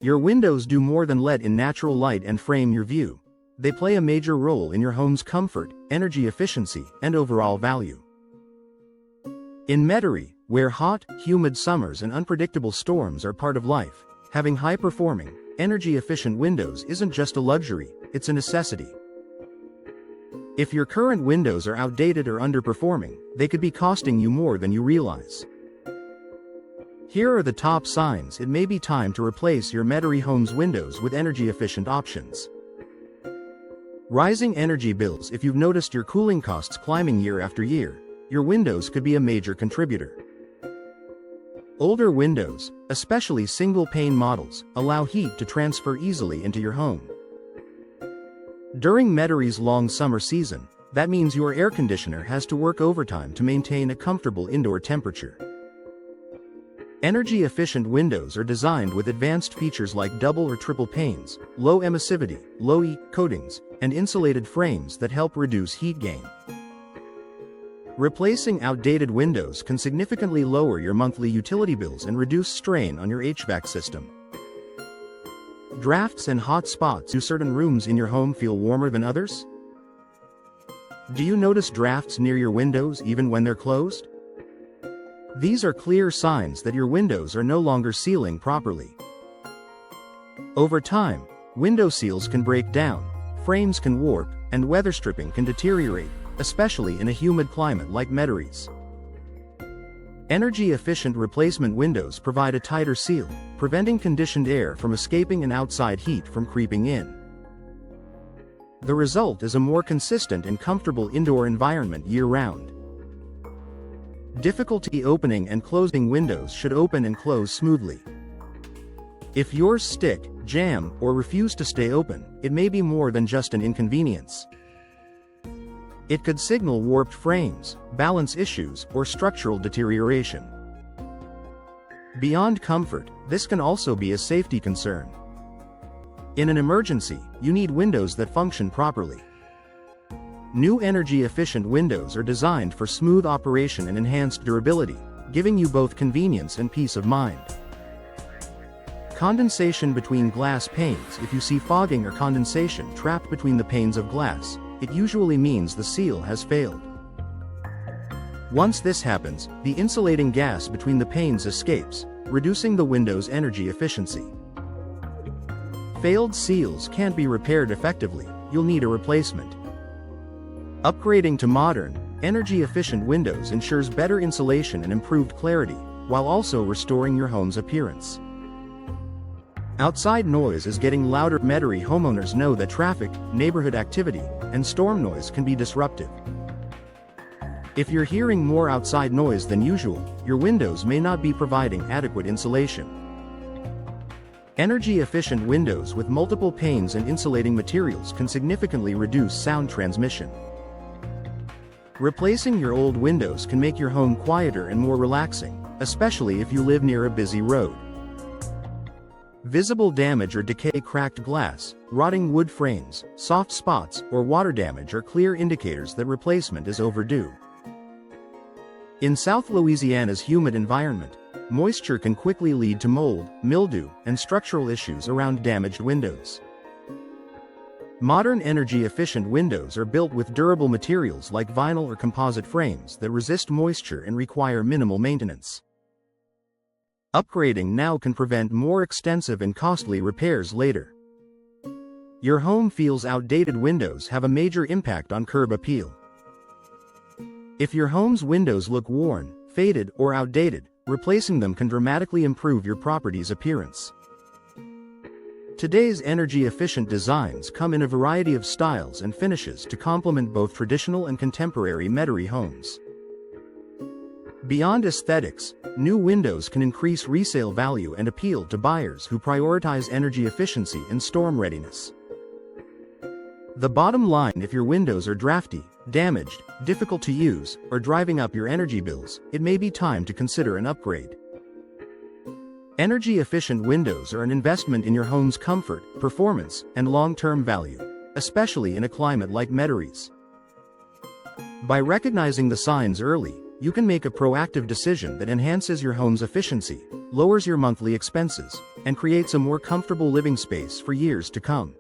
Your windows do more than let in natural light and frame your view. They play a major role in your home's comfort, energy efficiency, and overall value. In Metairie, where hot, humid summers and unpredictable storms are part of life, having high-performing, energy-efficient windows isn't just a luxury, it's a necessity. If your current windows are outdated or underperforming, they could be costing you more than you realize. Here are the top signs it may be time to replace your Metairie home's windows with energy-efficient options. Rising energy bills. If you've noticed your cooling costs climbing year after year, your windows could be a major contributor. Older windows, especially single-pane models, allow heat to transfer easily into your home. During Metairie's long summer season, that means your air conditioner has to work overtime to maintain a comfortable indoor temperature. Energy-efficient windows are designed with advanced features like double or triple panes, low emissivity, low E coatings, and insulated frames that help reduce heat gain. Replacing outdated windows can significantly lower your monthly utility bills and reduce strain on your HVAC system. Drafts and hot spots. Do certain rooms in your home feel warmer than others? Do you notice drafts near your windows even when they're closed? These are clear signs that your windows are no longer sealing properly. Over time, window seals can break down, frames can warp, and weather stripping can deteriorate, especially in a humid climate like Metairie's. Energy-efficient replacement windows provide a tighter seal, preventing conditioned air from escaping and outside heat from creeping in. The result is a more consistent and comfortable indoor environment year-round. Difficulty opening and closing. Windows should open and close smoothly. If yours stick, jam, or refuse to stay open, it may be more than just an inconvenience. It could signal warped frames, balance issues, or structural deterioration. Beyond comfort, this can also be a safety concern. In an emergency, you need windows that function properly. New energy-efficient windows are designed for smooth operation and enhanced durability, giving you both convenience and peace of mind. Condensation between glass panes. If you see fogging or condensation trapped between the panes of glass, it usually means the seal has failed. Once this happens, the insulating gas between the panes escapes, reducing the window's energy efficiency. Failed seals can't be repaired effectively, you'll need a replacement. Upgrading to modern, energy-efficient windows ensures better insulation and improved clarity, while also restoring your home's appearance. Outside noise is getting louder. Metairie homeowners know that traffic, neighborhood activity, and storm noise can be disruptive. If you're hearing more outside noise than usual, your windows may not be providing adequate insulation. Energy-efficient windows with multiple panes and insulating materials can significantly reduce sound transmission. Replacing your old windows can make your home quieter and more relaxing, especially if you live near a busy road. Visible damage or decay. Cracked glass, rotting wood frames, soft spots, or water damage are clear indicators that replacement is overdue. In South Louisiana's humid environment, moisture can quickly lead to mold, mildew, and structural issues around damaged windows. Modern energy-efficient windows are built with durable materials like vinyl or composite frames that resist moisture and require minimal maintenance. Upgrading now can prevent more extensive and costly repairs later. Your home feels outdated. Windows have a major impact on curb appeal. If your home's windows look worn, faded, or outdated, replacing them can dramatically improve your property's appearance. Today's energy-efficient designs come in a variety of styles and finishes to complement both traditional and contemporary Metairie homes. Beyond aesthetics, new windows can increase resale value and appeal to buyers who prioritize energy efficiency and storm readiness. The bottom line: if your windows are drafty, damaged, difficult to use, or driving up your energy bills, it may be time to consider an upgrade. Energy-efficient windows are an investment in your home's comfort, performance, and long-term value, especially in a climate like Metairie's. By recognizing the signs early, you can make a proactive decision that enhances your home's efficiency, lowers your monthly expenses, and creates a more comfortable living space for years to come.